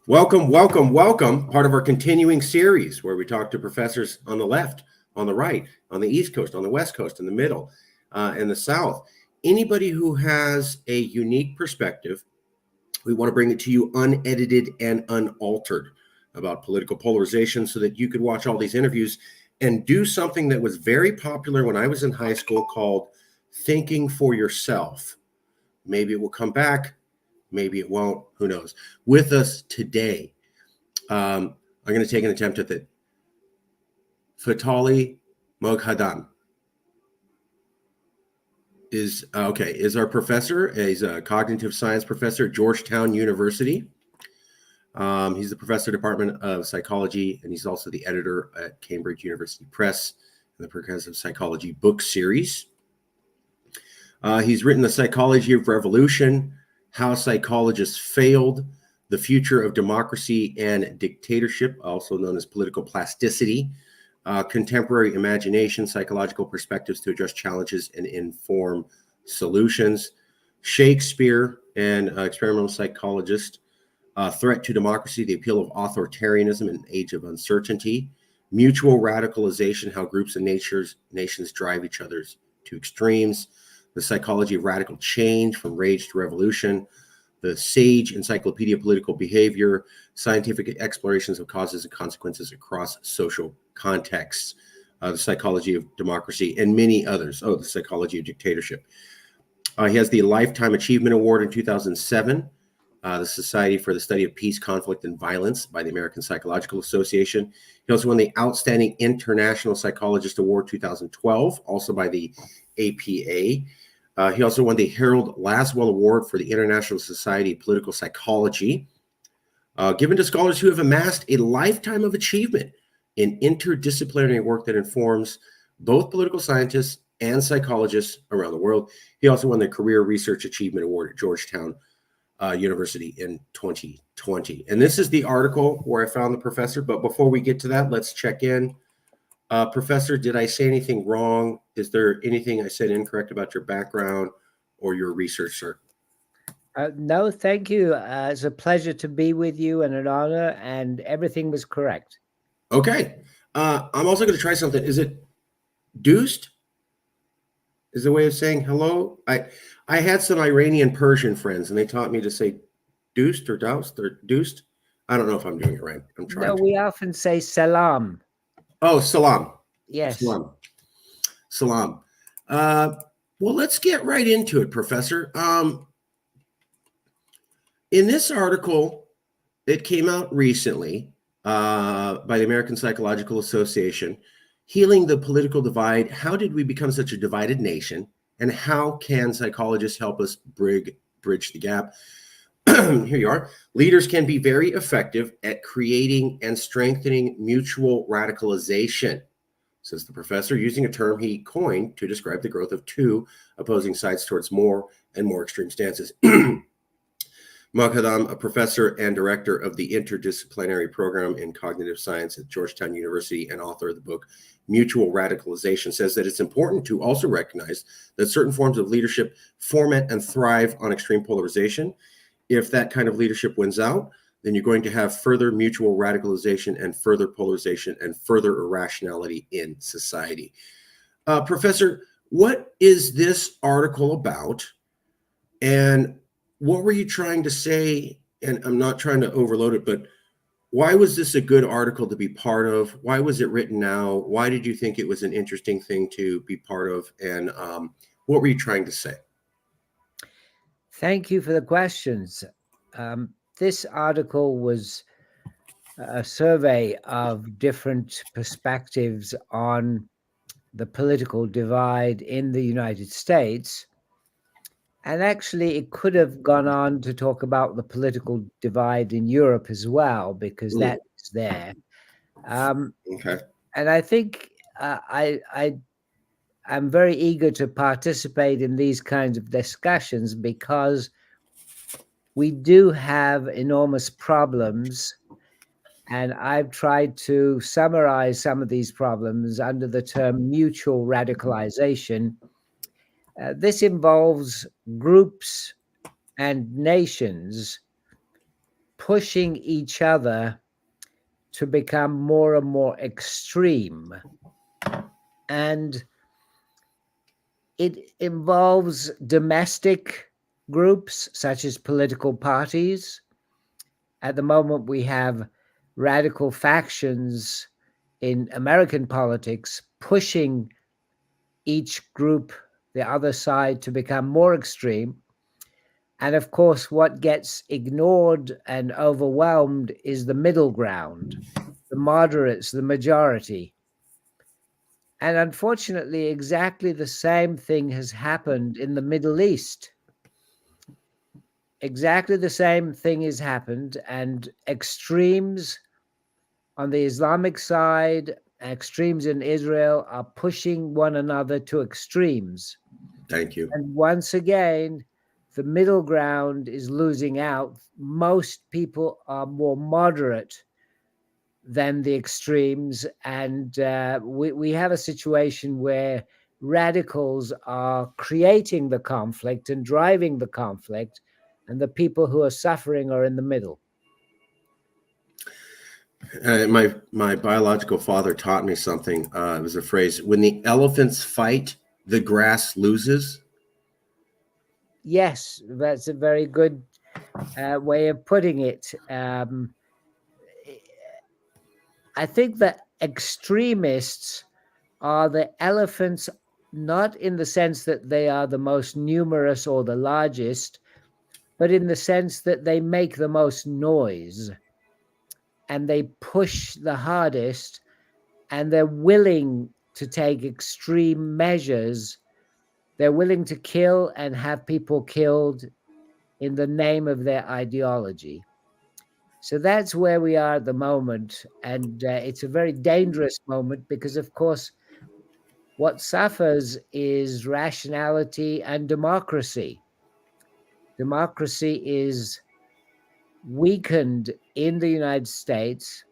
Welcome, welcome, welcome. Part of our continuing series where we talk to professors on the left, on the right, on the East Coast, on the West Coast, in the middle, and the South. Anybody who has a unique perspective, we want to bring it to you unedited and unaltered about political polarization so that you could watch all these interviews and do something that was very popular when I was in high school called thinking for yourself. Maybe it will come back. Maybe it won't. Who knows? With us today, I'm going to take an attempt at it. Fathali Moghaddam is our professor. He's a cognitive science professor at Georgetown University. He's the professor, Department of Psychology, and he's also the editor at Cambridge University Press and the Progressive Psychology book series. He's written The Psychology of Revolution, How Psychologists Failed, The Future of Democracy and Dictatorship, also known as Political Plasticity, Contemporary Imagination, Psychological Perspectives to Address Challenges and Inform Solutions, Shakespeare and Experimental Psychologist, Threat to Democracy, The Appeal of Authoritarianism in an Age of Uncertainty, Mutual Radicalization, How Groups and Nations Drive Each Other to Extremes, The Psychology of Radical Change, From Rage to Revolution, the Sage Encyclopedia of Political Behavior, Scientific Explorations of Causes and Consequences Across Social Contexts, The Psychology of Democracy, and many others. The Psychology of Dictatorship. He has the Lifetime Achievement Award in 2007, the Society for the Study of Peace, Conflict, and Violence by the American Psychological Association. He also won the Outstanding International Psychologist Award 2012, also by the APA. He also won the Harold Laswell Award for the International Society of Political Psychology, given to scholars who have amassed a lifetime of achievement in interdisciplinary work that informs both political scientists and psychologists around the world. He also won the Career Research Achievement Award at Georgetown University in 2020. And this is the article where I found the professor. But before we get to that, let's check in. Professor, did I say anything wrong? Is there anything I said incorrect about your background or your research, sir? No, thank you. It's a pleasure to be with you and an honor, and everything was correct. Okay. I'm also going to try something. Is it deuced? Is a way of saying hello? I had some Iranian Persian friends, and they taught me to say deuced or doused or deuced. I don't know if I'm doing it right. I'm trying. No, we often say salam. Oh, salam. Yes. Salam. Well, let's get right into it, Professor. In this article, it came out recently by the American Psychological Association, Healing the Political Divide. How did we become such a divided nation? And how can psychologists help us bridge the gap? Here you are. Leaders can be very effective at creating and strengthening mutual radicalization, says the professor, using a term he coined to describe the growth of two opposing sides towards more and more extreme stances. Moghaddam, a professor and director of the interdisciplinary program in cognitive science at Georgetown University and author of the book Mutual Radicalization, says that it's important to also recognize that certain forms of leadership format and thrive on extreme polarization. If that kind of leadership wins out, then you're going to have further mutual radicalization and further polarization and further irrationality in society. Professor, what is this article about? And what were you trying to say? And I'm not trying to overload it, but why was this a good article to be part of? Why was it written now? Why did you think it was an interesting thing to be part of? And what were you trying to say? Thank you for the questions. This article was a survey of different perspectives on the political divide in the United States. And actually, it could have gone on to talk about the political divide in Europe as well, because that's there. Okay. And I think I'm very eager to participate in these kinds of discussions because we do have enormous problems. And I've tried to summarize some of these problems under the term mutual radicalization. This involves groups and nations pushing each other to become more and more extreme. And it involves domestic groups such as political parties. At the moment, we have radical factions in American politics pushing each group, the other side, to become more extreme. And of course, what gets ignored and overwhelmed is the middle ground, the moderates, the majority. And unfortunately, exactly the same thing has happened in the Middle East. Exactly the same thing has happened, and extremes on the Islamic side, extremes in Israel are pushing one another to extremes. Thank you. And once again, the middle ground is losing out. Most people are more moderate than the extremes. And we have a situation where radicals are creating the conflict and driving the conflict, and the people who are suffering are in the middle. My biological father taught me something. It was a phrase: "When the elephants fight, the grass loses." Yes, that's a very good way of putting it. I think that extremists are the elephants, not in the sense that they are the most numerous or the largest, but in the sense that they make the most noise and they push the hardest, and they're willing to take extreme measures. They're willing to kill and have people killed in the name of their ideology. So that's where we are at the moment. And it's a very dangerous moment because, of course, what suffers is rationality and democracy. Democracy is weakened in the United States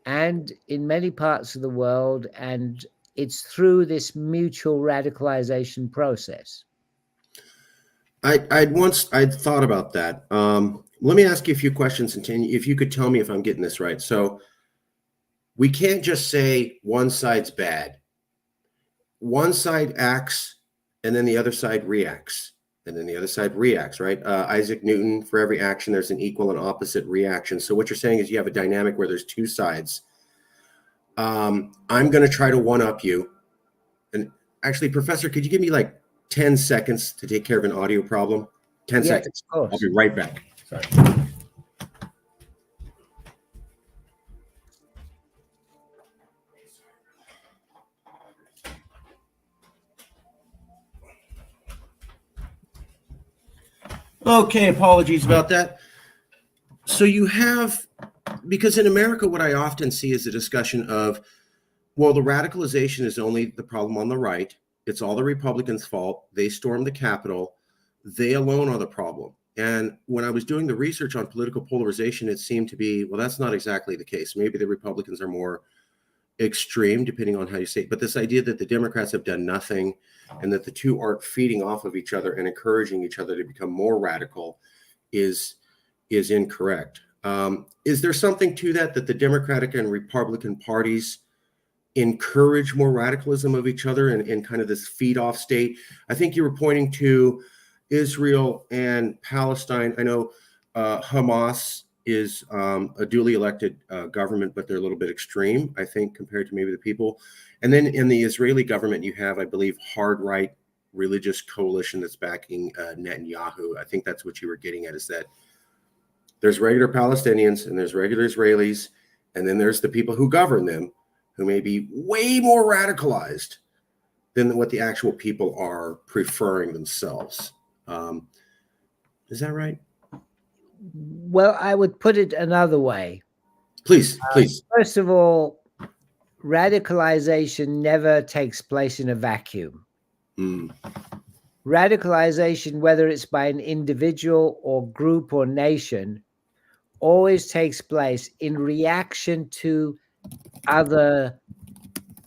and in many parts of the world, and it's through this mutual radicalization process. I'd thought about that. Let me ask you a few questions, and if you could tell me if I'm getting this right. So we can't just say one side's bad. One side acts, and then the other side reacts, and then the other side reacts, right? Isaac Newton: for every action, there's an equal and opposite reaction. So what you're saying is you have a dynamic where there's two sides. I'm going to try to one-up you. And actually, Professor, could you give me like 10 seconds to take care of an audio problem? 10 Yes, seconds. of course. I'll be right back. Sorry. Okay, apologies about that. So you have, because in America, what I often see is a discussion of, well, the radicalization is only the problem on the right. It's all the Republicans' fault. They stormed the Capitol. They alone are the problem. And when I was doing the research on political polarization, it seemed to be, well, that's not exactly the case. Maybe the Republicans are more extreme, depending on how you say it. But this idea that the Democrats have done nothing and that the two aren't feeding off of each other and encouraging each other to become more radical is incorrect. Is there something to that the Democratic and Republican parties encourage more radicalism of each other in kind of this feed-off state? I think you were pointing to Israel and Palestine. I know Hamas is a duly elected government, but they're a little bit extreme, I think, compared to maybe the people. And then in the Israeli government, you have, I believe, hard right religious coalition that's backing Netanyahu. I think that's what you were getting at, is that there's regular Palestinians and there's regular Israelis, and then there's the people who govern them, who may be way more radicalized than what the actual people are preferring themselves. Is that right? Well, I would put it another way. Please. First of all, radicalization never takes place in a vacuum. Radicalization, whether it's by an individual or group or nation, always takes place in reaction to other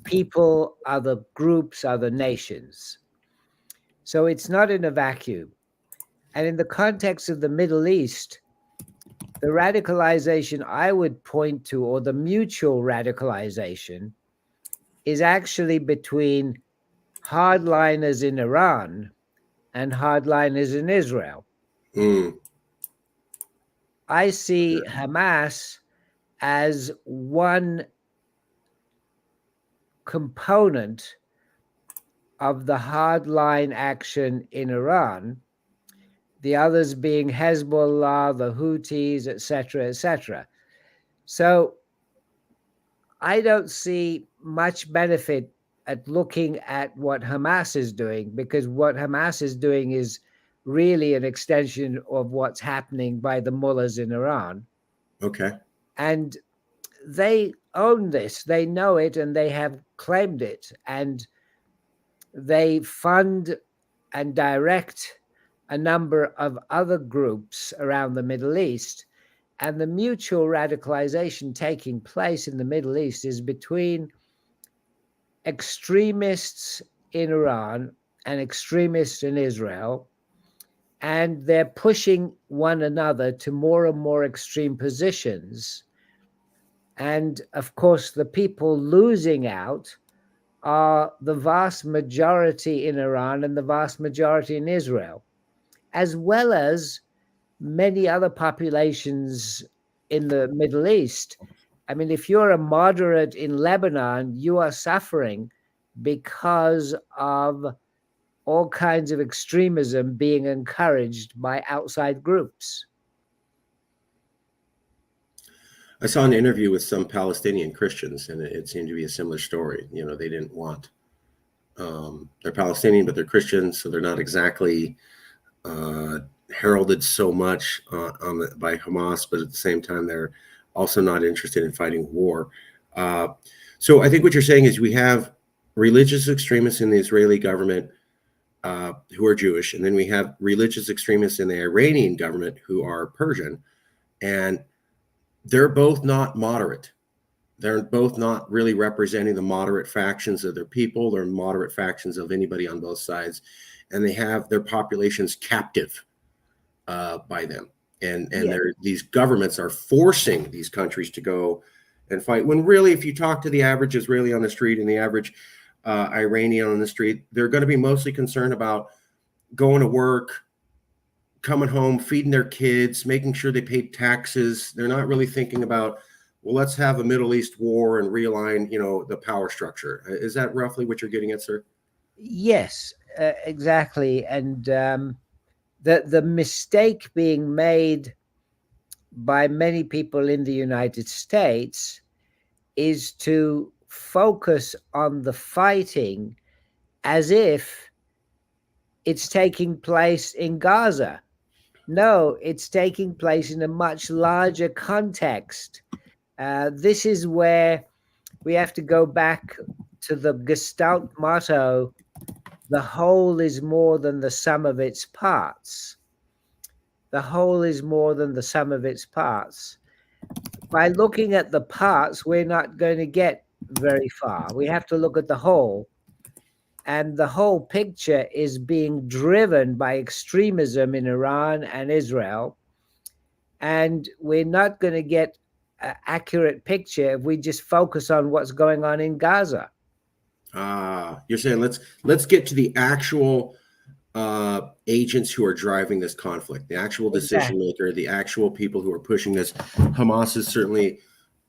people, other groups, other nations. So it's not in a vacuum. And in the context of the Middle East, The radicalization I would point to, or the mutual radicalization, is actually between hardliners in Iran and hardliners in Israel. Mm. I see Hamas as one component of the hardline action in Iran, the others being Hezbollah, the Houthis, etc., etc. So I don't see much benefit at looking at what Hamas is doing, because what Hamas is doing is really an extension of what's happening by the mullahs in Iran. Okay. And they own this, they know it, and they have claimed it. And they fund and direct a number of other groups around the Middle East. And the mutual radicalization taking place in the Middle East is between extremists in Iran and extremists in Israel. And they're pushing one another to more and more extreme positions. And of course, the people losing out are the vast majority in Iran and the vast majority in Israel, as well as many other populations in the Middle East. I mean, if you're a moderate in Lebanon, you are suffering because of all kinds of extremism being encouraged by outside groups. I saw an interview with some Palestinian Christians, and it seemed to be a similar story. You know, they didn't want, they're Palestinian, but they're Christians, so they're not exactly heralded so much by Hamas, but at the same time, they're also not interested in fighting war. So I think what you're saying is we have religious extremists in the Israeli government who are Jewish, and then we have religious extremists in the Iranian government who are Persian, and they're both not moderate. They're both not really representing the moderate factions of their people. They're moderate factions of anybody on both sides, and they have their populations captive by them. And Yeah. these governments are forcing these countries to go and fight. When really, if you talk to the average Israeli on the street and the average Iranian on the street, they're going to be mostly concerned about going to work, coming home, feeding their kids, making sure they pay taxes. They're not really thinking about, well, let's have a Middle East war and realign, the power structure. Is that roughly what you're getting at, sir? Yes, exactly. And the mistake being made by many people in the United States is to focus on the fighting as if it's taking place in Gaza. No, it's taking place in a much larger context. This is where we have to go back to the Gestalt motto: the whole is more than the sum of its parts. The whole is more than the sum of its parts. By looking at the parts, we're not going to get very far. We have to look at the whole. And the whole picture is being driven by extremism in Iran and Israel. And we're not going to get an accurate picture if we just focus on what's going on in Gaza. You're saying let's get to the actual agents who are driving this conflict, the actual decision maker, the actual people who are pushing this. Hamas is certainly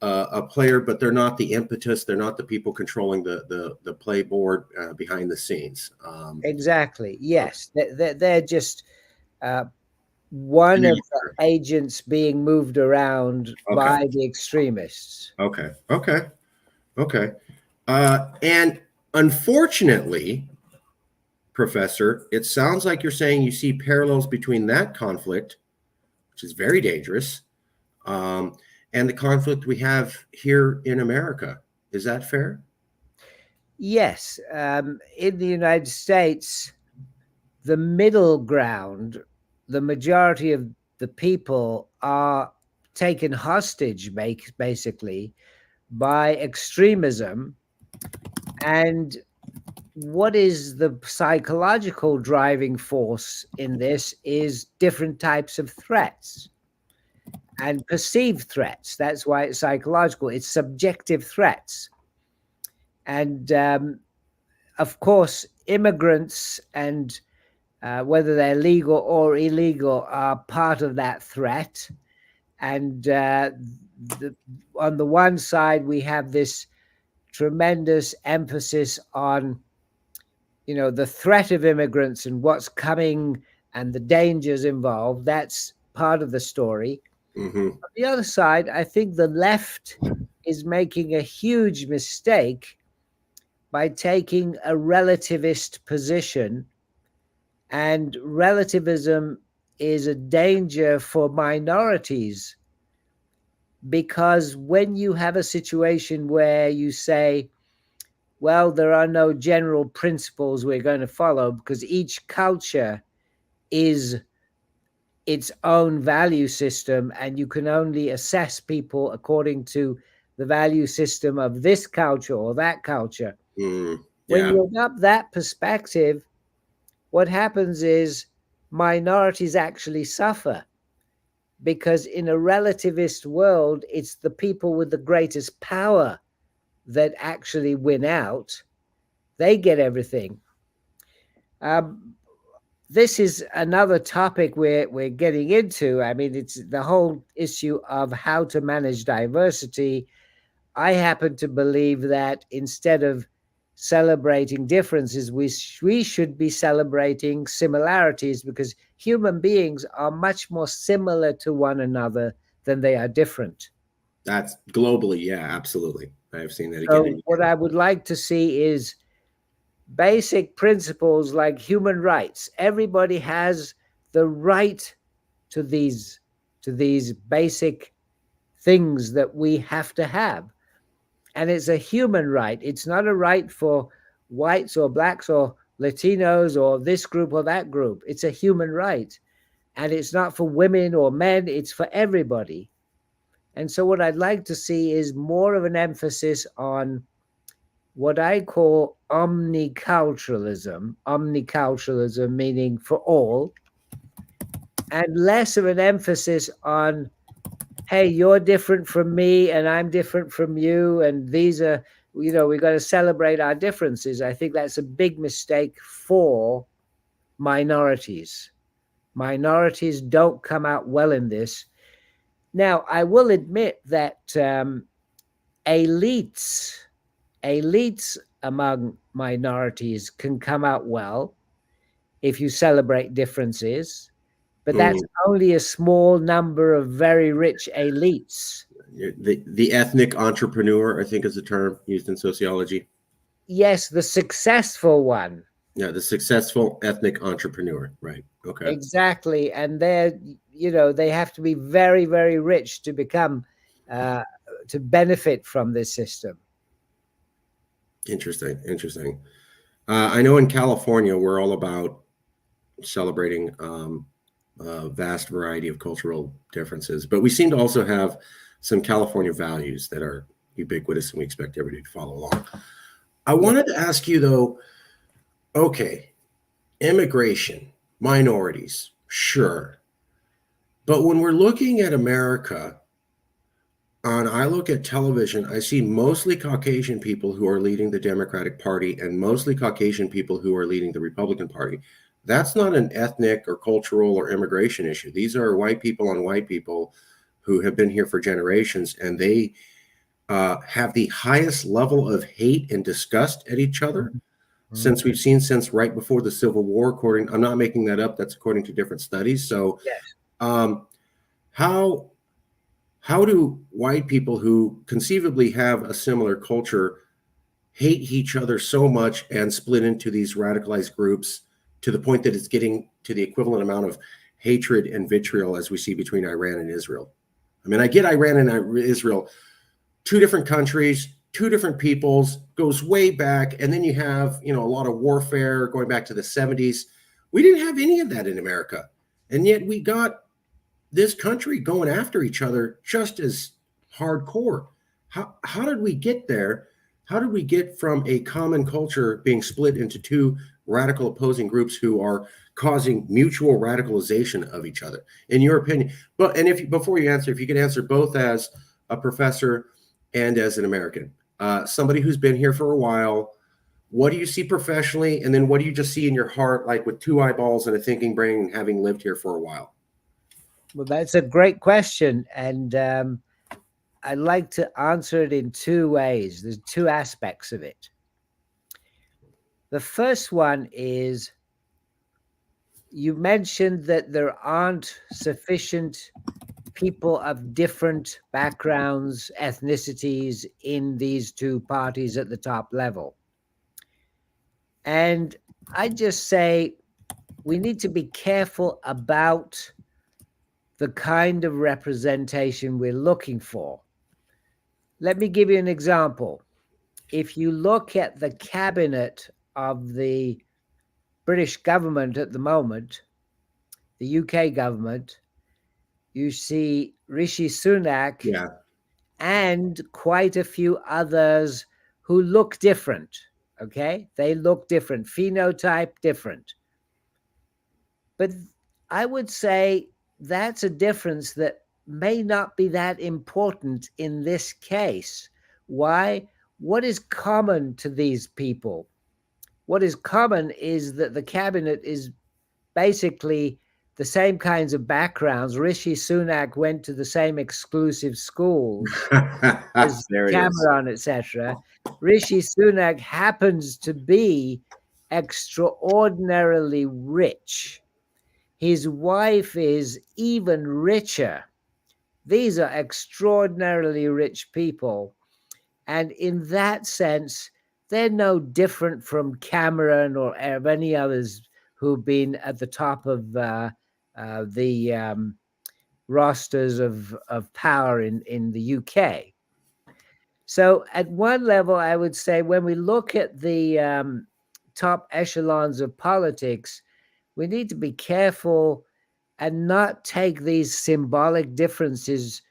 a player, but they're not the impetus. They're not the people controlling the playboard behind the scenes. Exactly. Yes, they're just one of the agents being moved around by the extremists. Okay. And unfortunately, Professor, it sounds like you're saying you see parallels between that conflict, which is very dangerous, and the conflict we have here in America. Is that fair? Yes. In the United States, the middle ground, the majority of the people are taken hostage, basically, by extremism. And what is the psychological driving force in this is different types of threats. and perceived threats. That's why it's psychological. It's subjective threats. And of course, immigrants and whether they're legal or illegal are part of that threat. And on the one side, we have this tremendous emphasis on, the threat of immigrants and what's coming and the dangers involved. That's part of the story. Mm-hmm. On the other side, I think the left is making a huge mistake by taking a relativist position. And relativism is a danger for minorities, because when you have a situation where you say, well, there are no general principles we're going to follow because each culture is its own value system, and you can only assess people according to the value system of this culture or that culture. Mm, When yeah. you adopt that perspective, what happens is minorities actually suffer, because in a relativist world, it's the people with the greatest power that actually win out. They get everything. This is another topic we're getting into. I mean, it's the whole issue of how to manage diversity. I happen to believe that instead of celebrating differences, we should be celebrating similarities, because human beings are much more similar to one another than they are different. That's globally. Yeah, absolutely. I've seen that again and So what again. I would like to see is basic principles like human rights. Everybody has the right to these basic things that we have to have. And it's a human right. It's not a right for whites or blacks or Latinos or this group or that group. It's a human right. And it's not for women or men, it's for everybody. And so what I'd like to see is more of an emphasis on what I call omniculturalism meaning for all, and less of an emphasis on, hey, you're different from me and I'm different from you, and these are, we've got to celebrate our differences. I think that's a big mistake for minorities. Minorities don't come out well in this. Now, I will admit that elites among minorities can come out well if you celebrate differences, but that's only a small number of very rich elites. The ethnic entrepreneur, I think, is the term used in sociology. Yes, the successful one. Yeah, the successful ethnic entrepreneur. Right. Okay. Exactly. And they have to be very, very rich to become, to benefit from this system. Interesting. Interesting. I know in California, we're all about celebrating a vast variety of cultural differences, but we seem to also have some California values that are ubiquitous, and we expect everybody to follow along. I wanted to ask you, though, okay, immigration, minorities, sure. But when we're looking at America, I look at television, I see mostly Caucasian people who are leading the Democratic Party and mostly Caucasian people who are leading the Republican Party. That's not an ethnic or cultural or immigration issue. These are white people on white people who have been here for generations, and they have the highest level of hate and disgust at each other since we've seen since right before the Civil War. According, I'm not making that up. That's according to different studies. So, how do white people who conceivably have a similar culture hate each other so much and split into these radicalized groups to the point that it's getting to the equivalent amount of hatred and vitriol as we see between Iran and Israel? I mean, I get Iran and Israel, two different countries, two different peoples, goes way back. And then you have, a lot of warfare going back to the 70s. We didn't have any of that in America. And yet we got this country going after each other just as hardcore. How did we get there? How did we get from a common culture being split into two radical opposing groups who are causing mutual radicalization of each other, in your opinion? But and if you, before you answer, if you could answer both as a professor and as an American, somebody who's been here for a while, what do you see professionally, and then what do you just see in your heart, like with two eyeballs and a thinking brain, having lived here for a while? Well, that's a great question, and I'd like to answer it in two ways. There's two aspects of it. The first one is, you mentioned that there aren't sufficient people of different backgrounds, ethnicities in these two parties at the top level. And I just say we need to be careful about the kind of representation we're looking for. Let me give you an example. If you look at the cabinet of the British government at the moment, the UK government, you see Rishi Sunak Yeah. and quite a few others who look different. Okay, they look different, phenotype different. But I would say that's a difference that may not be that important in this case. Why? What is common to these people? What is common is that the cabinet is basically the same kinds of backgrounds. Rishi Sunak went to the same exclusive schools as There it is. Cameron, etc. Rishi Sunak happens to be extraordinarily rich. His wife is even richer. These are extraordinarily rich people. And in that sense, they're no different from Cameron or any others who've been at the top of the rosters of power in the UK. So at one level, I would say when we look at the top echelons of politics, we need to be careful and not take these symbolic differences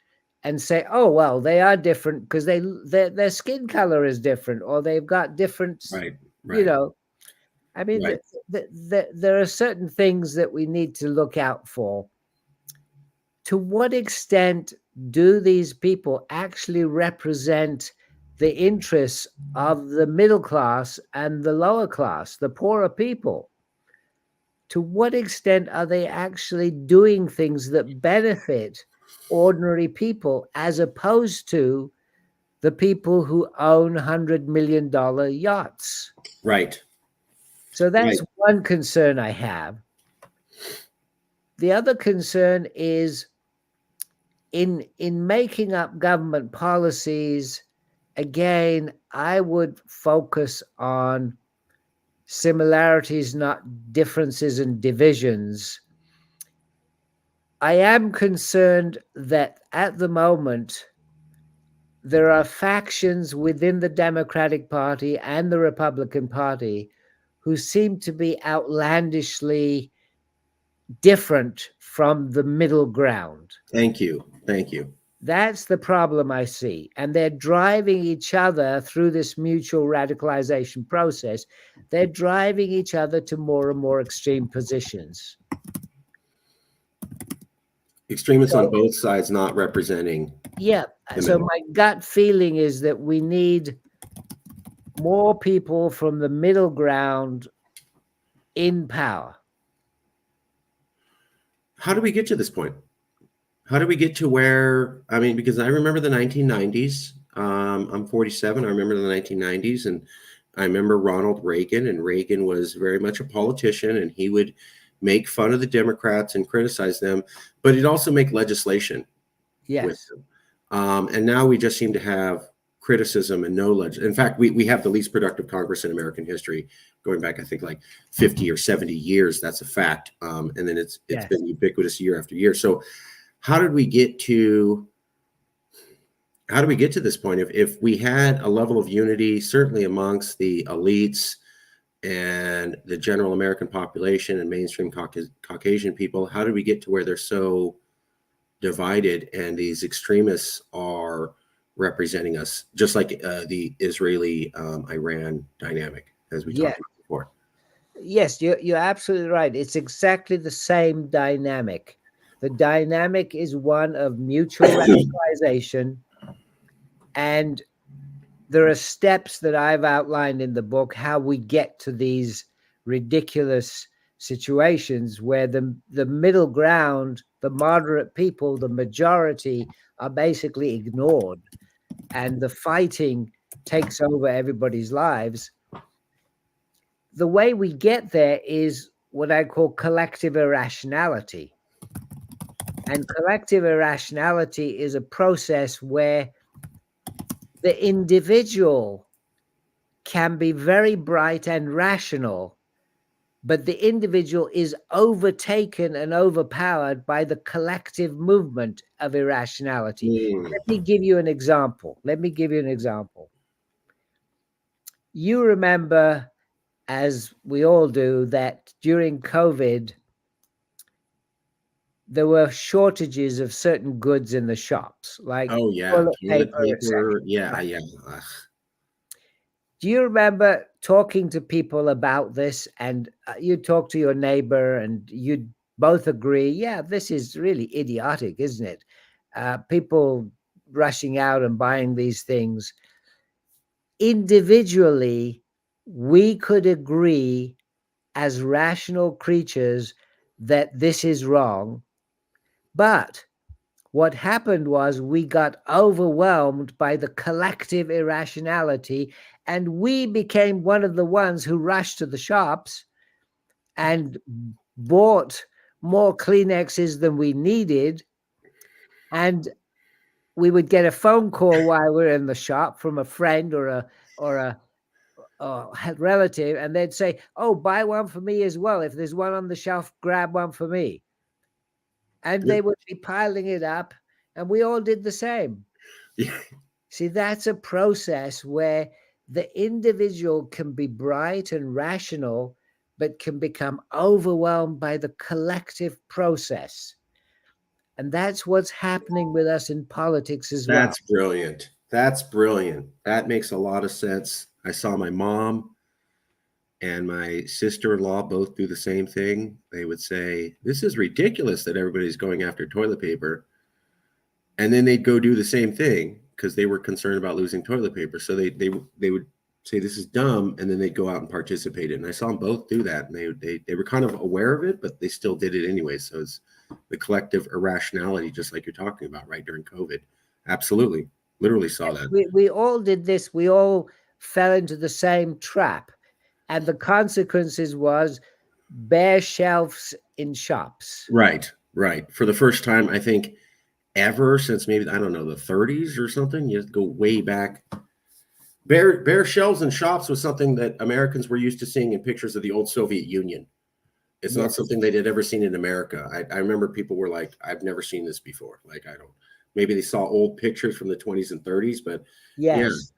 and say, oh, well, they are different because their skin color is different, or they've got different, Right. I mean, Right. there are certain things that we need to look out for. To what extent do these people actually represent the interests of the middle class and the lower class, the poorer people? To what extent are they actually doing things that benefit ordinary people as opposed to the people who own $100 million yachts? Right. So that's Right. one concern I have. The other concern is in making up government policies, again, I would focus on similarities, not differences and divisions. I am concerned that at the moment, there are factions within the Democratic Party and the Republican Party who seem to be outlandishly different from the middle ground. Thank you. Thank you. That's the problem I see. And they're driving each other through this mutual radicalization process. They're driving each other to more and more extreme positions. Extremists on both sides not representing. Yeah. So my gut feeling is that we need more people from the middle ground in power. How do we get to this point? How do we get to where, I mean, because I remember the 1990s. I'm 47. I remember the 1990s, and I remember Ronald Reagan, and Reagan was very much a politician, and he would make fun of the Democrats and criticize them, but he'd also make legislation with them. And now we just seem to have criticism and no legislation. In fact, we have the least productive Congress in American history, going back, I think, like 50 or 70 years. That's a fact. And then it's been ubiquitous year after year. So how did we get to this point? If we had a level of unity, certainly amongst the elites and the general American population and mainstream Caucasian people, how did we get to where they're so divided and these extremists are representing us, just like the Israeli Iran dynamic, as we talked about before? Yes, you're absolutely right. It's exactly the same dynamic. The dynamic is one of mutual radicalization, and there are steps that I've outlined in the book how we get to these ridiculous situations where the middle ground, the moderate people, the majority are basically ignored, and the fighting takes over everybody's lives. The way we get there is what I call collective irrationality. And collective irrationality is a process where the individual can be very bright and rational, but the individual is overtaken and overpowered by the collective movement of irrationality. Mm. Let me give you an example. You remember, as we all do, that during COVID, there were shortages of certain goods in the shops, like Oh yeah, toilet toilet paper, etc. paper. Yeah, Right. yeah. Ugh. Do you remember talking to people about this? And you talk to your neighbor, and you'd both agree, yeah, this is really idiotic, isn't it? People rushing out and buying these things. Individually, we could agree as rational creatures that this is wrong. But what happened was we got overwhelmed by the collective irrationality, and we became one of the ones who rushed to the shops and bought more Kleenexes than we needed. And we would get a phone call while we we're in the shop from a friend or a relative, and they'd say, "Oh, buy one for me as well. If there's one on the shelf, grab one for me." And Yeah. they would be piling it up, and we all did the same. Yeah. See, that's a process where the individual can be bright and rational, but can become overwhelmed by the collective process. And that's what's happening with us in politics as well. That's brilliant. That's brilliant. That makes a lot of sense. I saw my mom and my sister-in-law both do the same thing. They would say, "This is ridiculous that everybody's going after toilet paper." And then they'd go do the same thing because they were concerned about losing toilet paper. So they would say this is dumb, and then they'd go out and participate in it. And I saw them both do that, and they were kind of aware of it, but they still did it anyway. So it's the collective irrationality, just like you're talking about, right during COVID. Absolutely, literally saw that. We all did this. We all fell into the same trap. And the consequences was bare shelves in shops. Right, right. For the first time, I think ever since maybe I don't know the 30s or something. You have to go way back. Bare shelves in shops was something that Americans were used to seeing in pictures of the old Soviet Union. It's not Yes. something they had ever seen in America. I remember people were like, "I've never seen this before." Like I don't. Maybe they saw old pictures from the 20s and 30s, but yeah. Yes.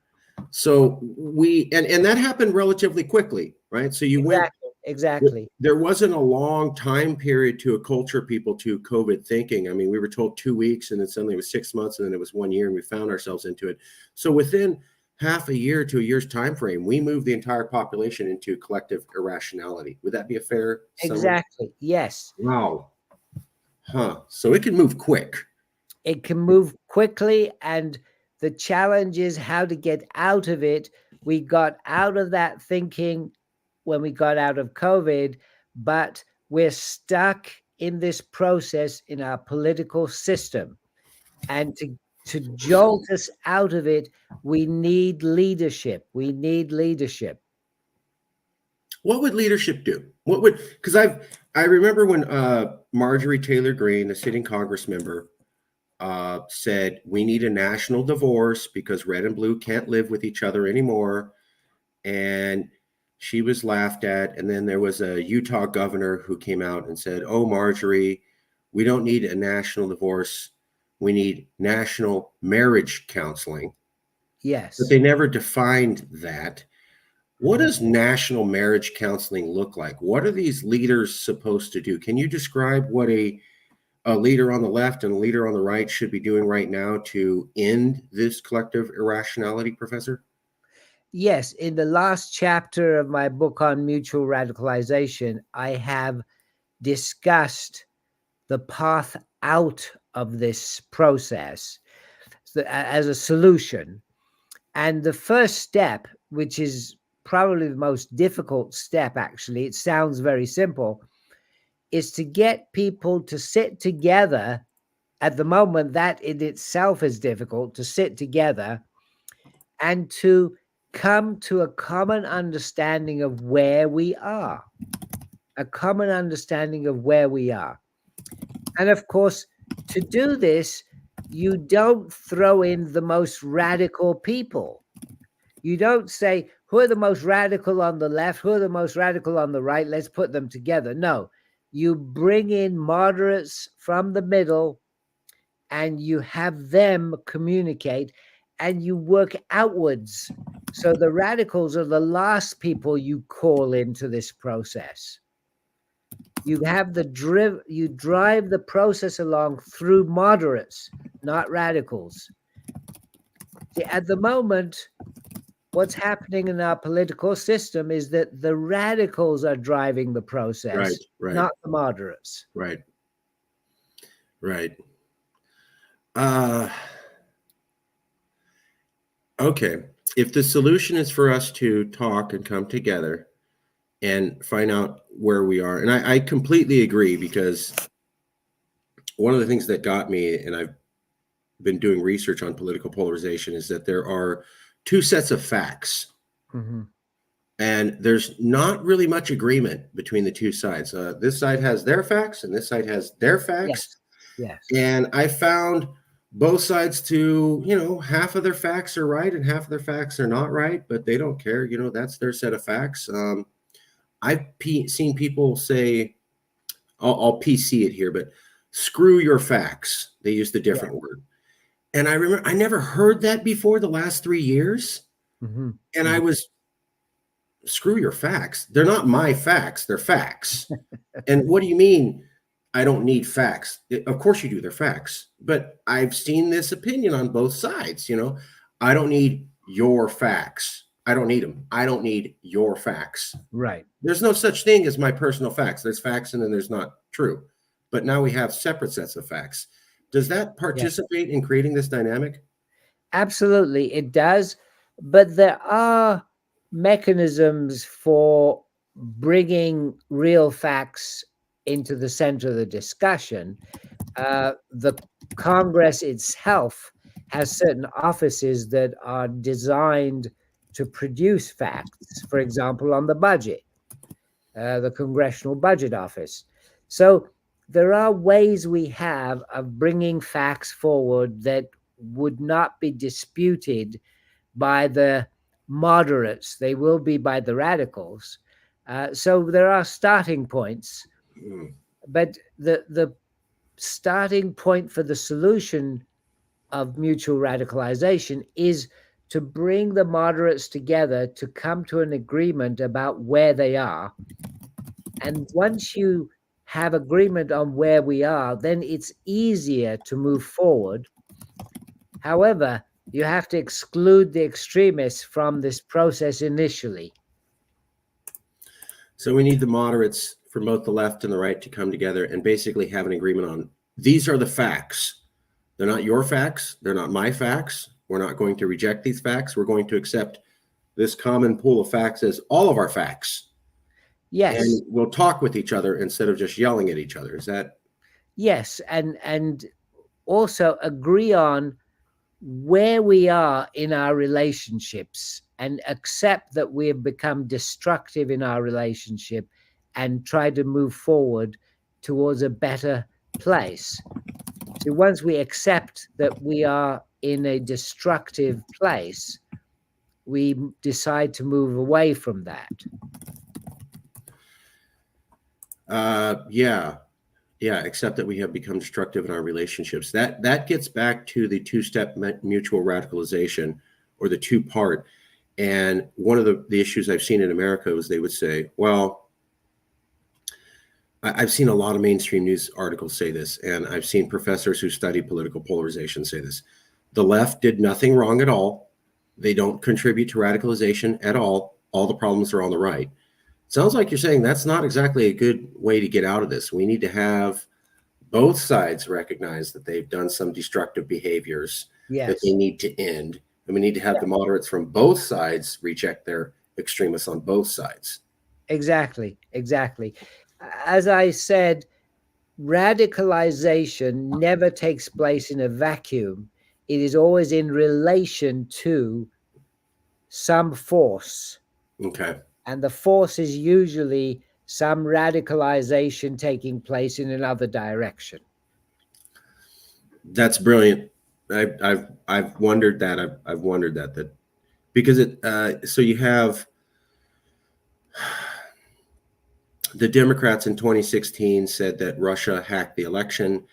So we and that happened relatively quickly, right? So you went. Exactly. There wasn't a long time period to acculture people to COVID thinking. I mean, we were told 2 weeks, and then suddenly it was 6 months, and then it was 1 year, and we found ourselves into it. So within half a year to a year's time frame, we moved the entire population into collective irrationality. Would that be a fair summary? Exactly. Yes. Wow. Huh. So it can move quick. It can move quickly, and the challenge is how to get out of it. We got out of that thinking when we got out of COVID, but we're stuck in this process in our political system. And to jolt us out of it, we need leadership. We need leadership. What would leadership do? What would because I remember when Marjorie Taylor Greene, a sitting Congress member, said we need a national divorce because red and blue can't live with each other anymore. And she was laughed at. And then there was a Utah governor who came out and said, "Oh, Marjorie, we don't need a national divorce. We need national marriage counseling." Yes. But they never defined that. What Mhm. does national marriage counseling look like? What are these leaders supposed to do? Can you describe what a leader on the left and a leader on the right should be doing right now to end this collective irrationality, Professor? Yes, in the last chapter of my book on mutual radicalization, I have discussed the path out of this process as a solution. And the first step, which is probably the most difficult step, actually, it sounds very simple, is to get people to sit together. At the moment, that in itself is difficult, to sit together and to come to a common understanding of where we are, a common understanding of where we are. And of course, to do this, you don't throw in the most radical people. You don't say, who are the most radical on the left? Who are the most radical on the right? Let's put them together. No, you bring in moderates from the middle and you have them communicate and you work outwards. So the radicals are the last people you call into this process. You have you drive the process along through moderates, not radicals. See, at the moment, what's happening in our political system is that the radicals are driving the process, Right. not the moderates. Right. Okay. If the solution is for us to talk and come together and find out where we are, and I completely agree, because one of the things that got me, and I've been doing research on political polarization, is that there are two sets of facts. Mm-hmm. And there's not really much agreement between the two sides. This side has their facts and this side has their facts. Yes. And I found both sides to, half of their facts are right and half of their facts are not right, but they don't care. That's their set of facts. I've seen people say, I'll PC it here, but screw your facts. They used a different word. And I remember I never heard that before the last 3 years. Mm-hmm. And I was, screw your facts. They're not my facts. They're facts. And what do you mean I don't need facts? Of course you do. They're facts. But I've seen this opinion on both sides. I don't need your facts. I don't need them. I don't need your facts. Right. There's no such thing as my personal facts. There's facts and then there's not true. But now we have separate sets of facts. Does that participate in creating this dynamic? Absolutely, it does. But there are mechanisms for bringing real facts into the center of the discussion. The Congress itself has certain offices that are designed to produce facts, for example, on the budget, the Congressional Budget Office. So there are ways we have of bringing facts forward that would not be disputed by the moderates. They will be by the radicals. So there are starting points, but the starting point for the solution of mutual radicalization is to bring the moderates together to come to an agreement about where they are. And once you have agreement on where we are, then it's easier to move forward. However, you have to exclude the extremists from this process initially. So we need the moderates from both the left and the right to come together and basically have an agreement on, these are the facts. They're not your facts. They're not my facts. We're not going to reject these facts. We're going to accept this common pool of facts as all of our facts. Yes. And we'll talk with each other instead of just yelling at each other. Is that? Yes. And also agree on where we are in our relationships and accept that we have become destructive in our relationship and try to move forward towards a better place. So once we accept that we are in a destructive place, we decide to move away from that. Yeah, except that we have become destructive in our relationships. That gets back to the two-step mutual radicalization, or the two-part. And one of the issues I've seen in America is they would say, well, I've seen a lot of mainstream news articles say this, and I've seen professors who study political polarization say this. The left did nothing wrong at all. They don't contribute to radicalization at all. All the problems are on the right. Sounds like you're saying that's not exactly a good way to get out of this. We need to have both sides recognize that they've done some destructive behaviors that they Yes. need to end. And we need to have the moderates from both sides reject their extremists on both sides. Exactly. Exactly. As I said, radicalization never takes place in a vacuum. It is always in relation to some force. Okay. And the force is usually some radicalization taking place in another direction. That's brilliant. I've wondered that. I've wondered that because so you have the Democrats in 2016 said that Russia hacked the election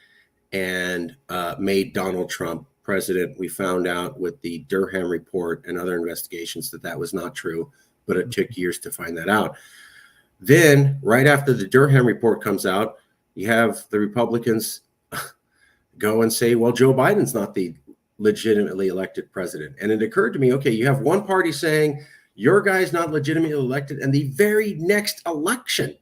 and made Donald Trump president. We found out with the Durham report and other investigations that that was not true, but it took years to find that out. Then, right after the Durham report comes out, you have the Republicans go and say, well, Joe Biden's not the legitimately elected president. And it occurred to me, okay, you have one party saying your guy's not legitimately elected, and the very next election,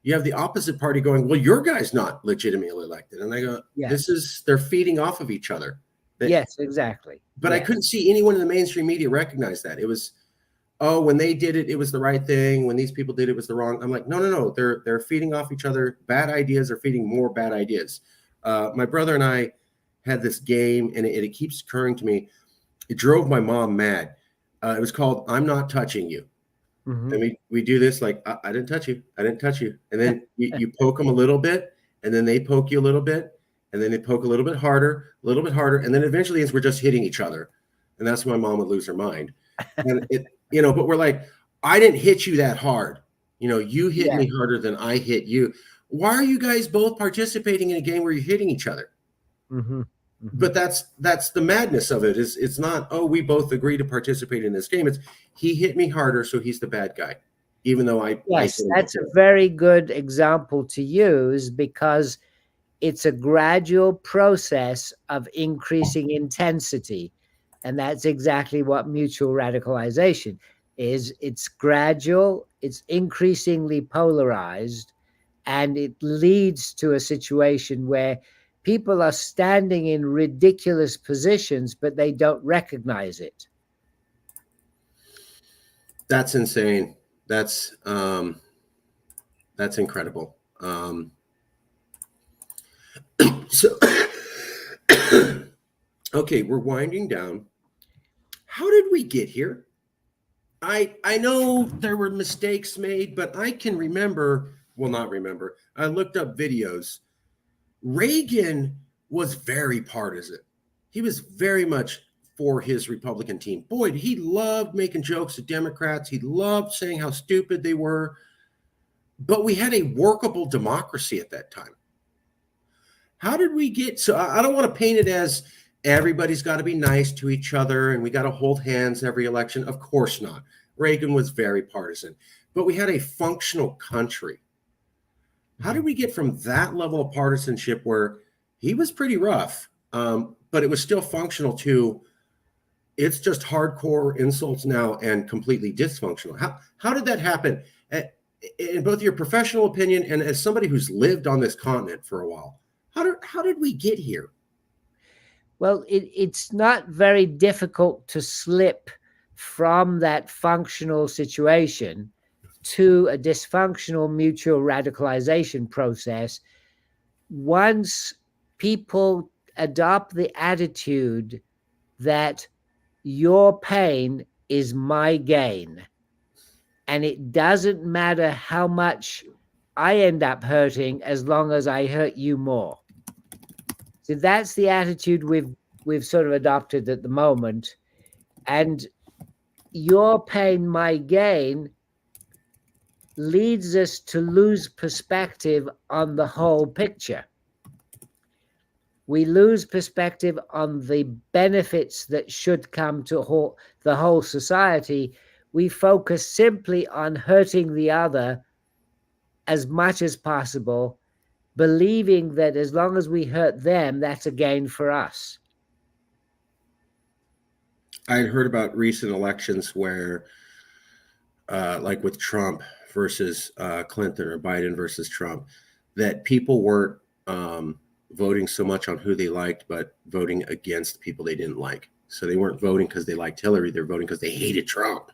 you have the opposite party going, well, your guy's not legitimately elected. And I go, Yes. they're feeding off of each other. Yes, exactly. But I couldn't see anyone in the mainstream media recognize that. It was, oh, when they did it, it was the right thing. When these people did it, it was the wrong. I'm like, no. They're feeding off each other. Bad ideas are feeding more bad ideas. My brother and I had this game, and it keeps occurring to me. It drove my mom mad. It was called "I'm Not Touching You," and we do this like, I didn't touch you, I didn't touch you, and then you poke them a little bit, and then they poke you a little bit, and then they poke a little bit harder, and then eventually we're just hitting each other, and that's when my mom would lose her mind. And it, but we're like, I didn't hit you that hard, you hit me harder than I hit you. Why are you guys both participating in a game where you're hitting each other? But that's the madness of it. Is it's not, oh, we both agree to participate in this game. It's he hit me harder, so he's the bad guy, even though Yes, that's a very good example to use, because it's a gradual process of increasing intensity, and that's exactly what mutual radicalization is. It's gradual, it's increasingly polarized, and it leads to a situation where people are standing in ridiculous positions, but they don't recognize it. That's insane. That's incredible. So, okay, we're winding down. How did we get here? I know there were mistakes made, but I can remember, well, not remember. I looked up videos. Reagan was very partisan. He was very much for his Republican team. Boy, he loved making jokes at Democrats. He loved saying how stupid they were. But we had a workable democracy at that time. How did we get, so I don't want to paint it as everybody's got to be nice to each other and we got to hold hands every election. Of course not. Reagan was very partisan, but we had a functional country. How did we get from that level of partisanship where he was pretty rough, but it was still functional to it's just hardcore insults now and completely dysfunctional? How did that happen? In both your professional opinion and as somebody who's lived on this continent for a while, how did we get here? Well, it's not very difficult to slip from that functional situation to a dysfunctional mutual radicalization process once people adopt the attitude that your pain is my gain, and it doesn't matter how much I end up hurting as long as I hurt you more. So that's the attitude we've sort of adopted at the moment. And your pain, my gain leads us to lose perspective on the whole picture. We lose perspective on the benefits that should come to the whole society. We focus simply on hurting the other as much as possible, believing that as long as we hurt them, that's a gain for us. I had heard about recent elections where, like with Trump versus Clinton or Biden versus Trump, that people weren't voting so much on who they liked, but voting against people they didn't like. So they weren't voting because they liked Hillary; they're voting because they hated Trump. Um,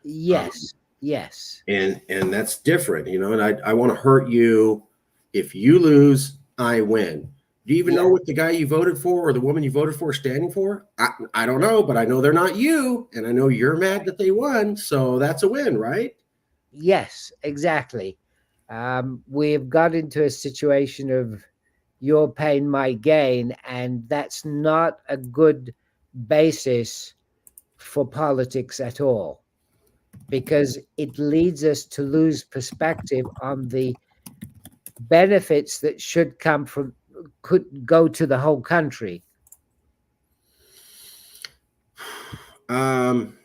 Yes, yes, and that's different, you know. And I want to hurt you. If you lose, I win. Do you even know yeah, what the guy you voted for or the woman you voted for is standing for? I don't know, but I know they're not you, and I know you're mad that they won, so that's a win, right? yes, exactly. We've got into a situation of your pain, my gain, and that's not a good basis for politics at all, because it leads us to lose perspective on the benefits that should come from, could go to the whole country. Um,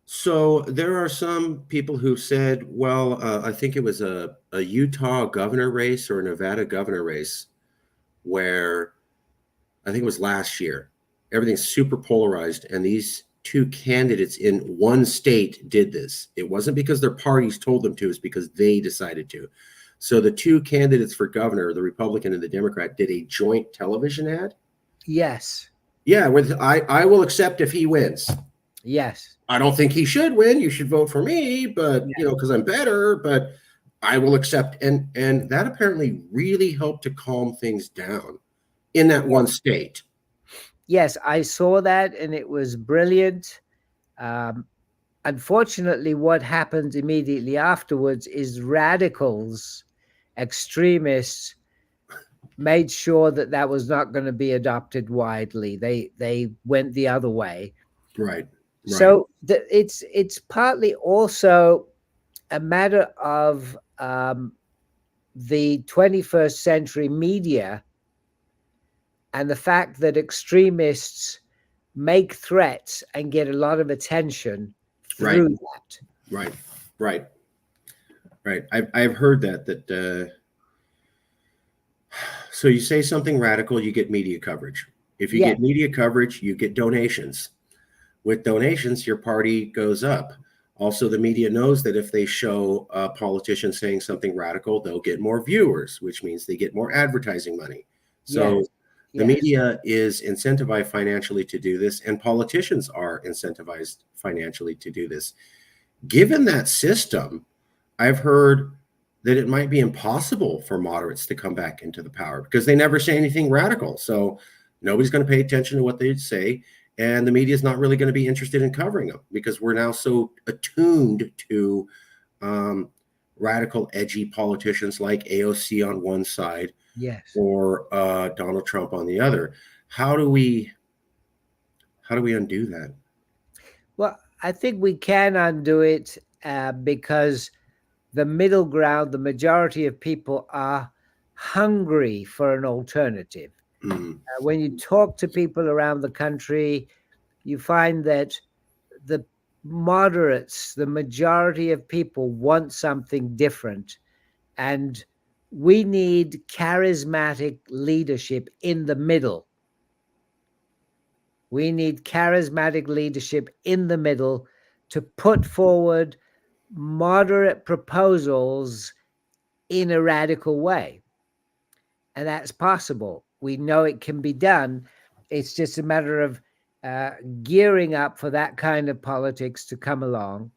so there are some people who said, well, I think it was a Utah governor race or a Nevada governor race where I think it was last year. Everything's super polarized, and these two candidates in one state did this. It wasn't because their parties told them to, it's because they decided to. So the two candidates for governor, the Republican and the Democrat, did a joint television ad. Yes, Yeah, with I will accept if he wins. yes, I don't think he should win. You should vote for me, but you know, because I'm better, but I will accept. And that apparently really helped to calm things down in that one state. yes, I saw that and it was brilliant. Um, Unfortunately, what happens immediately afterwards is radicals, extremists, made sure that that was not going to be adopted widely. They went the other way. Right. Right. So it's partly also a matter of the 21st century media and the fact that extremists make threats and get a lot of attention Right. through that. Right. Right. Right. I've heard that. So you say something radical, you get media coverage. If you Yes, get media coverage, you get donations. With donations, your party goes up. Also, the media knows that if they show a politician saying something radical, they'll get more viewers, which means they get more advertising money. So yes, the yes, media is incentivized financially to do this, and politicians are incentivized financially to do this. Given that system, I've heard that it might be impossible for moderates to come back into the power because they never say anything radical. So nobody's going to pay attention to what they say. And the media is not really going to be interested in covering them because we're now so attuned to um, radical, edgy politicians like AOC on one side yes. or Donald Trump on the other. How do we undo that? Well, I think we can undo it because the middle ground, the majority of people are hungry for an alternative. Mm, When you talk to people around the country, you find that the moderates, the majority of people want something different. And we need charismatic leadership in the middle. We need charismatic leadership in the middle to put forward moderate proposals in a radical way. And that's possible. We know it can be done. It's just a matter of uh, gearing up for that kind of politics to come along.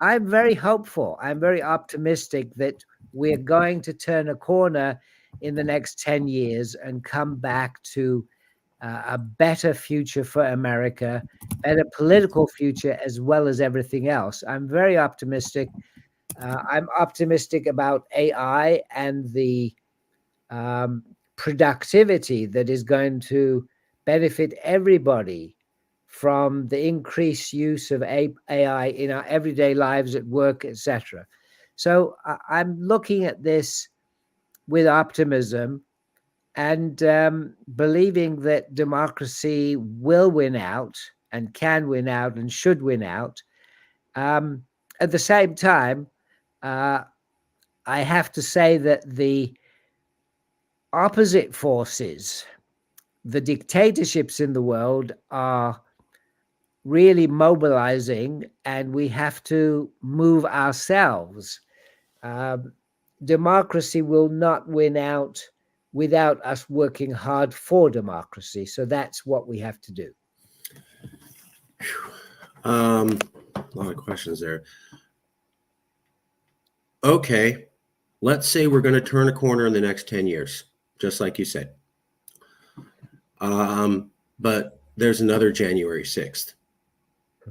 I'm very hopeful. I'm very optimistic that we're going to turn a corner in the next 10 years and come back to a better future for America, better political future, as well as everything else. I'm very optimistic. I'm optimistic about AI and the um, productivity that is going to benefit everybody from the increased use of AI in our everyday lives at work, etc. So I'm looking at this with optimism and believing that democracy will win out and can win out and should win out. Um, at the same time, uh, I have to say that the opposite forces, the dictatorships in the world are really mobilizing, and we have to move ourselves. Democracy will not win out without us working hard for democracy. So that's what we have to do. A lot of questions there. Okay, let's say we're going to turn a corner in the next 10 years, just like you said. But there's another January 6th,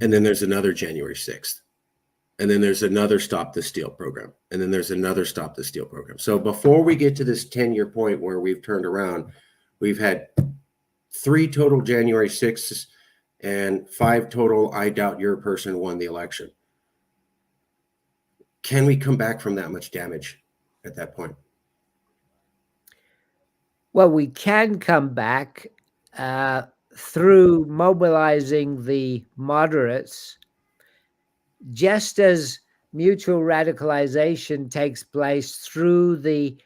and then there's another January 6th, and then there's another Stop the Steal program, and then there's another Stop the Steal program. So before we get to this 10-year point where we've turned around, we've had 3 total January 6ths and 5 total I doubt your person won the election. Can we come back from that much damage at that point? Well, we can come back through mobilizing the moderates, just as mutual radicalization takes place through the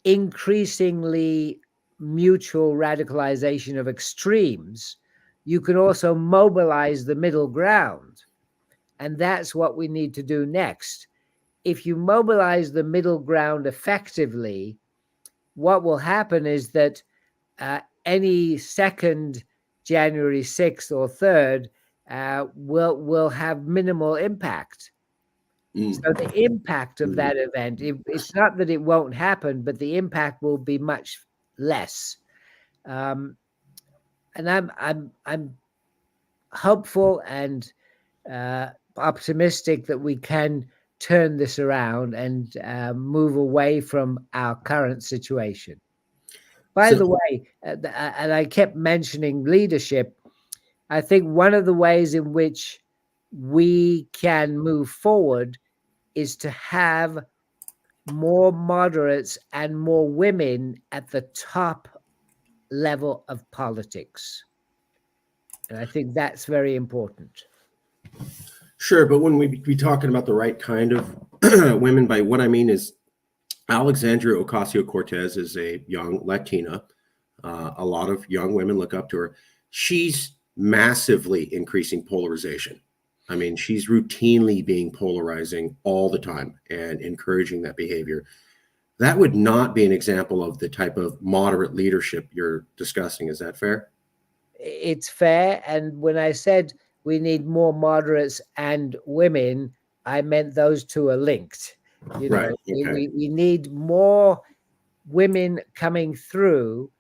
increasingly mutual radicalization of extremes. You can also mobilize the middle ground. And that's what we need to do next. If you mobilize the middle ground effectively, what will happen is that any second January 6th or 3rd will have minimal impact. So the impact of that event, it's not that it won't happen, but the impact will be much less. And I'm hopeful and optimistic that we can turn this around and move away from our current situation. By the way, and I kept mentioning leadership, I think one of the ways in which we can move forward is to have more moderates and more women at the top level of politics. And I think that's very important. Sure, but when we be talking about the right kind of women, by what I mean is Alexandria Ocasio-Cortez is a young Latina. A lot of young women look up to her. She's massively increasing polarization. I mean, she's routinely being polarizing all the time and encouraging that behavior. That would not be an example of the type of moderate leadership you're discussing. Is that fair? It's fair. And when I said we need more moderates and women, I meant those two are linked. You know, right. Okay. we need more women coming through,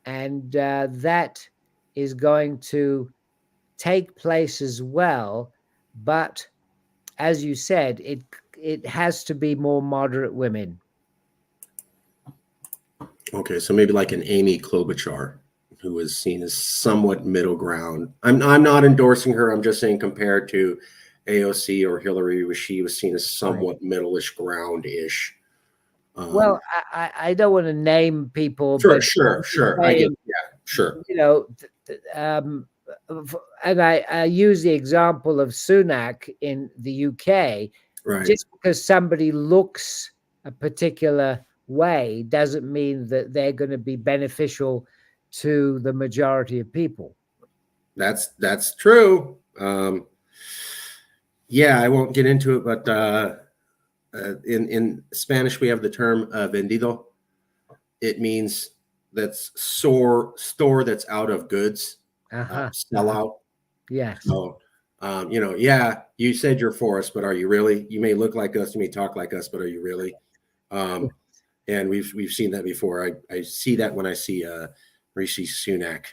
and that is going to take place as well. But as you said, it has to be more moderate women. Okay, so maybe like an Amy Klobuchar, who is seen as somewhat middle ground. I'm not endorsing her. I'm just saying compared to AOC or Hillary, she was seen as somewhat middle-ish ground-ish. Well, I don't want to name people, sure, but sure. I get, yeah, sure. You know, and I use the example of Sunak in the UK. Right. Just because somebody looks a particular way doesn't mean that they're going to be beneficial to the majority of people. That's true. Yeah, I won't get into it, but in Spanish we have the term vendido. It means that's store that's out of goods, sell out. Yes. So, you know, yeah, you said you're for us, but are you really? You may look like us, you may talk like us, but are you really? And we've seen that before. I see that when I see Rishi Sunak.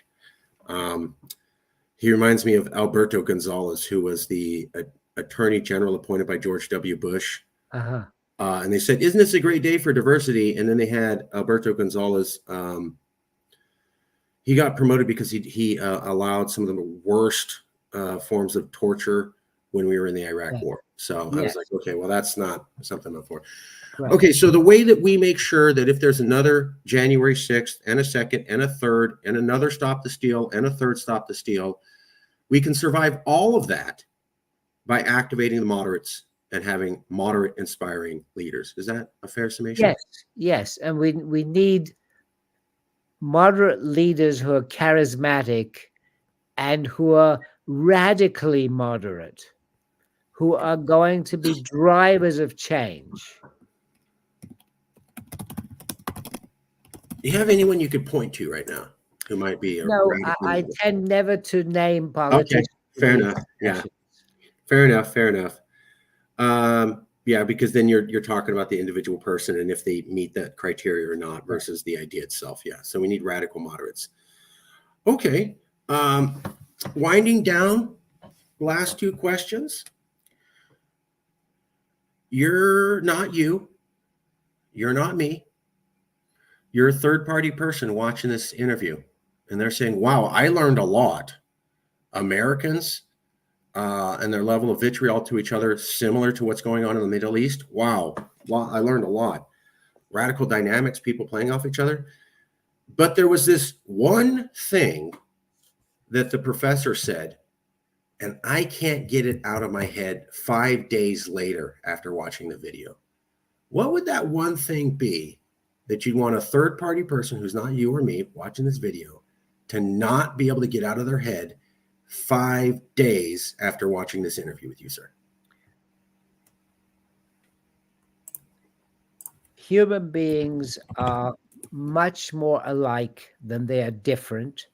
He reminds me of Alberto Gonzalez, who was the Attorney General appointed by George W. Bush. And they said, "Isn't this a great day for diversity?" And then they had Alberto Gonzalez. He got promoted because he allowed some of the worst forms of torture when we were in the Iraq War. So I was like, okay, well, that's not something I'm for. Right. Okay, so the way that we make sure that if there's another January 6th and a second and a third and another Stop the Steal and a third Stop the Steal, we can survive all of that by activating the moderates and having moderate, inspiring leaders. Is that a fair summation? Yes, yes. And we need moderate leaders who are charismatic and who are radically moderate, who are going to be drivers of change. Do you have anyone you could point to right now who might be a No, radical I moderate? tend never to name Okay, politicians. fair enough. Yeah, fair enough. Fair enough. Yeah, because then you're talking about the individual person and if they meet that criteria or not versus the idea itself. Yeah, so we need radical moderates. Okay, winding down. Last two questions. You're not you. You're not me. You're a third-party person watching this interview, and they're saying, "Wow, I learned a lot." Americans and their level of vitriol to each other, similar to what's going on in the Middle East. Wow, I learned a lot. Radical dynamics, people playing off each other. But there was this one thing that the professor said, and I can't get it out of my head 5 days later after watching the video. What would that one thing be that you'd want a third-party person who's not you or me watching this video to not be able to get out of their head 5 days after watching this interview with you, sir? Human beings are much more alike than they are different.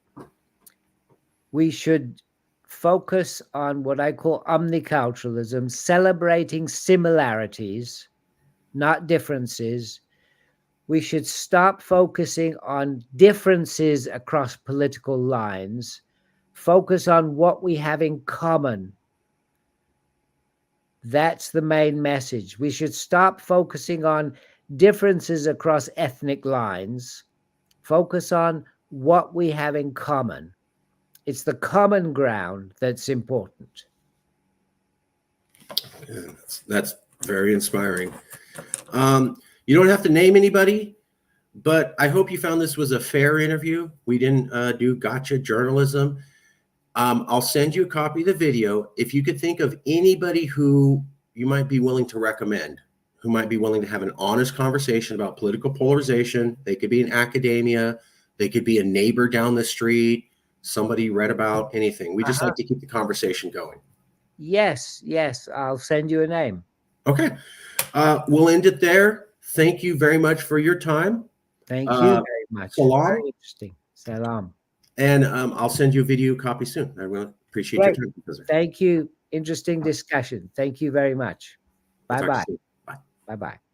We should focus on what I call omniculturalism, celebrating similarities, not differences. We should stop focusing on differences across political lines, focus on what we have in common. That's the main message. We should stop focusing on differences across ethnic lines, focus on what we have in common. It's the common ground that's important. Yeah, that's very inspiring. You don't have to name anybody, but I hope you found this was a fair interview. We didn't do gotcha journalism. I'll send you a copy of the video. If you could think of anybody who you might be willing to recommend, who might be willing to have an honest conversation about political polarization. They could be in academia. They could be a neighbor down the street, somebody you read about, anything. We just like to keep the conversation going. Yes, I'll send you a name. Okay. We'll end it there. Thank you very much for your time. Thank you very much. Salam. Very interesting. Salam. And I'll send you a video copy soon. I will appreciate your time, Professor. Thank you. Interesting discussion. Thank you very much. Bye-bye. Bye. Bye-bye.